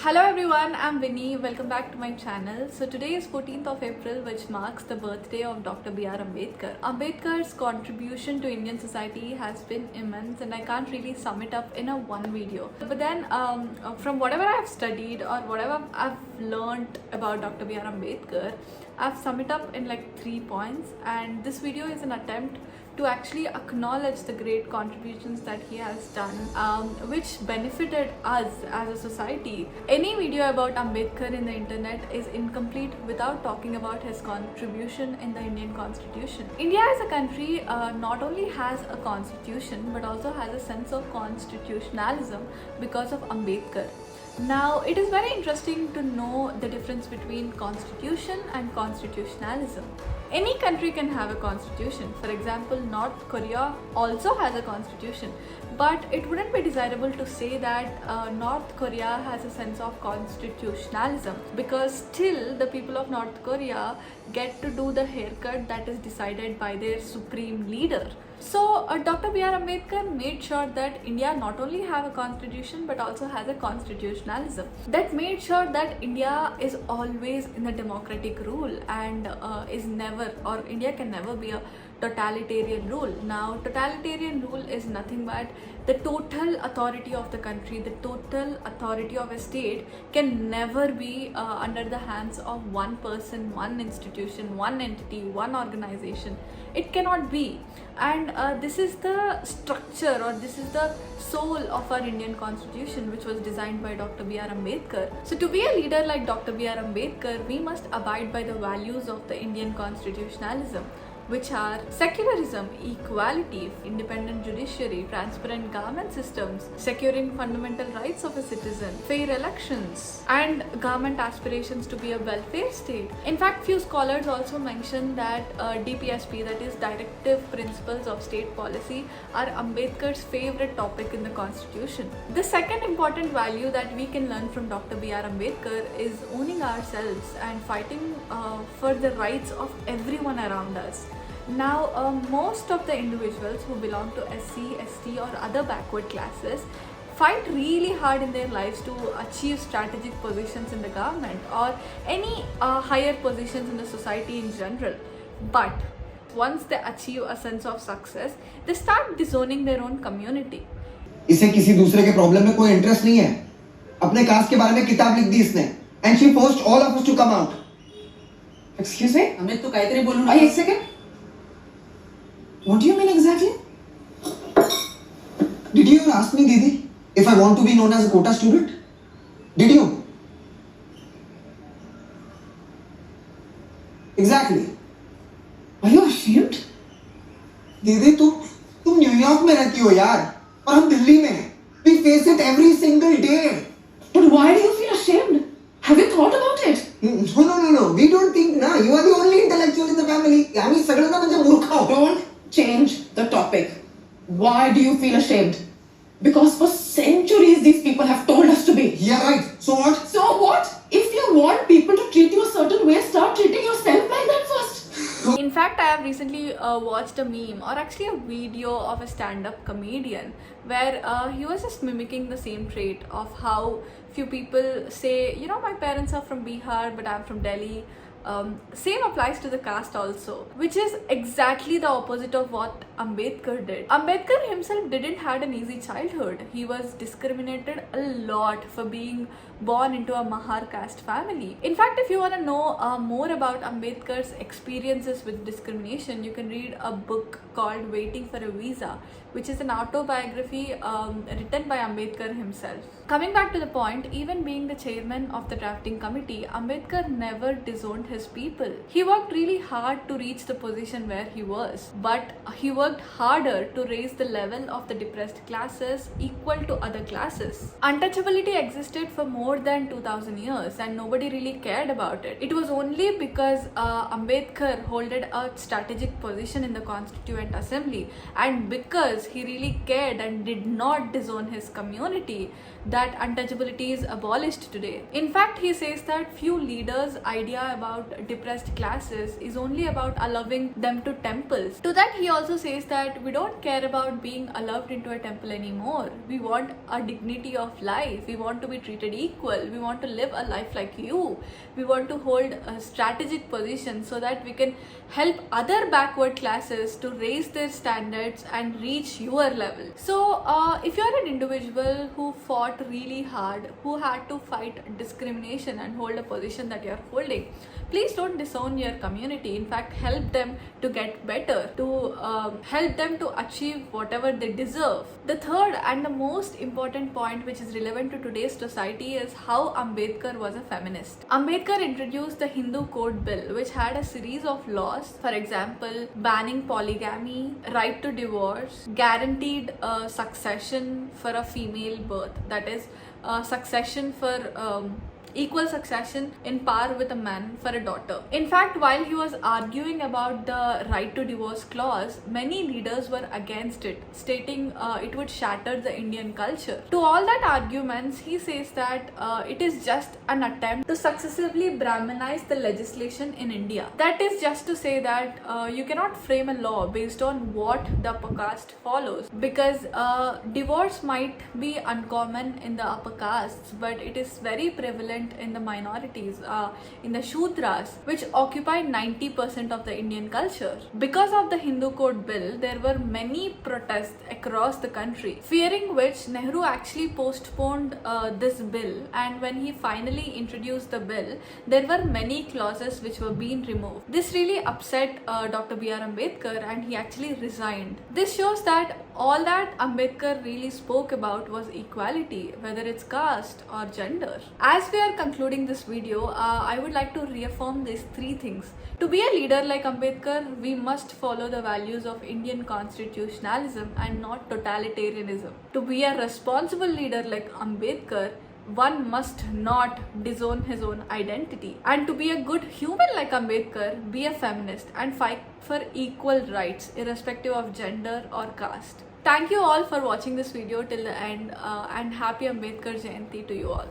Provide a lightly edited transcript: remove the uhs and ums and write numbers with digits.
Hello everyone, I'm Vinny. Welcome back to my channel. So today is 14th of April, which marks the birthday of Dr. B.R. Ambedkar. Ambedkar's contribution to Indian society has been immense and I can't really sum it up in a one video. But then from whatever I've studied or whatever I've learned about Dr. B.R. Ambedkar, I've summed it up in like 3 points, and this video is an attempt to actually acknowledge the great contributions that he has done, which benefited us as a society. Any video about Ambedkar in the internet is incomplete without talking about his contribution in the Indian Constitution. India as a country not only has a constitution but also has a sense of constitutionalism because of Ambedkar. Now, it is very interesting to know the difference between constitution and constitutionalism. Any country can have a constitution. For example, North Korea also has a constitution, but it wouldn't be desirable to say that North Korea has a sense of constitutionalism, because still the people of North Korea get to do the haircut that is decided by their supreme leader. So Dr. B.R. Ambedkar made sure that India not only have a constitution but also has a constitutionalism. That made sure that India is always in the democratic rule and is never, or India can never be a totalitarian rule. Now, totalitarian rule is nothing but the total authority of the country, the total authority of a state can never be under the hands of one person, one institution, one entity, one organization. It cannot be. And this is the structure, or this is the soul of our Indian Constitution, which was designed by Dr. B.R. Ambedkar. So to be a leader like Dr. B.R. Ambedkar, we must abide by the values of the Indian constitutionalism, which are secularism, equality, independent judiciary, transparent government systems, securing fundamental rights of a citizen, fair elections, and government aspirations to be a welfare state. In fact, few scholars also mention that DPSP, that is Directive Principles of State Policy, are Ambedkar's favorite topic in the Constitution. The second important value that we can learn from Dr. B.R. Ambedkar is owning ourselves and fighting for the rights of everyone around us. Now, most of the individuals who belong to SC, ST or other backward classes fight really hard in their lives to achieve strategic positions in the government or any higher positions in the society in general. But once they achieve a sense of success, they start disowning their own community. इसे किसी दूसरे के problem में कोई interest नहीं है. अपने cast के बारे में किताब लिख दी इसने. And she forced all of us to come out. Excuse me? Amit तू काहीतरी बोलू Wait a second. What do you mean exactly? Did you even ask me, Didi, if I want to be known as a quota student? Did you? Exactly. Are you ashamed? दीदी तुम New York में रहती हो यार, और हम दिल्ली में हैं. We face it every single day. But why do you feel ashamed? Have you thought about it? No. We don't think ना. You are the only intellectual in the family. आम्ही सगळ्यांना म्हणजे मूर्ख आहोत. Don't change the topic. Why do you feel ashamed? Because for centuries these people have told us to be. Yeah, right. So what? So what? If you want people to treat you a certain way, start treating yourself like that first. In fact, I have recently watched a meme, or actually a video of a stand-up comedian where he was just mimicking the same trait of how few people say, you know, my parents are from Bihar but I'm from Delhi. Same applies to the caste also, which is exactly the opposite of what Ambedkar did. Ambedkar himself didn't had an easy childhood. He was discriminated a lot for being born into a Mahar caste family. In fact, if you want to know more about Ambedkar's experiences with discrimination, you can read a book called Waiting for a Visa, which is an autobiography written by Ambedkar himself. Coming back to the point, even being the chairman of the drafting committee, Ambedkar never disowned his people. He worked really hard to reach the position where he was, but he worked harder to raise the level of the depressed classes equal to other classes. Untouchability existed for more than 2000 years and nobody really cared about it. It was only because Ambedkar held a strategic position in the Constituent Assembly, and because he really cared and did not disown his community, that untouchability is abolished today. In fact, he says that few leaders' idea about about depressed classes is only about allowing them to temples. To that he also says that we don't care about being allowed into a temple anymore. We want a dignity of life. We want to be treated equal. We want to live a life like you. We want to hold a strategic position so that we can help other backward classes to raise their standards and reach your level. So if you are an individual who fought really hard, who had to fight discrimination and hold a position that you are holding, please don't disown your community. In fact, help them to get better, to help them to achieve whatever they deserve. The third and the most important point which is relevant to today's society is how Ambedkar was a feminist. Ambedkar introduced the Hindu Code Bill, which had a series of laws, for example, banning polygamy, right to divorce, guaranteed succession for a female birth, that is, succession for equal succession in par with a man for a daughter. In fact, while he was arguing about the right to divorce clause, many leaders were against it, stating it would shatter the Indian culture. To all that arguments, he says that it is just an attempt to successively Brahmanize the legislation in India. That is just to say that you cannot frame a law based on what the upper caste follows, because divorce might be uncommon in the upper castes, but it is very prevalent in the minorities, in the Shudras, which occupy 90% of the Indian culture. Because of the Hindu Code Bill, there were many protests across the country, fearing which Nehru actually postponed this bill, and when he finally introduced the bill, there were many clauses which were being removed. This really upset Dr. B.R. Ambedkar, and he actually resigned. This shows that all that Ambedkar really spoke about was equality, whether it's caste or gender. As we are concluding this video, I would like to reaffirm these three things. To be a leader like Ambedkar, we must follow the values of Indian constitutionalism and not totalitarianism. To be a responsible leader like Ambedkar, one must not disown his own identity. And to be a good human like Ambedkar, be a feminist and fight for equal rights irrespective of gender or caste. Thank you all for watching this video till the end, and happy Ambedkar Jayanti to you all.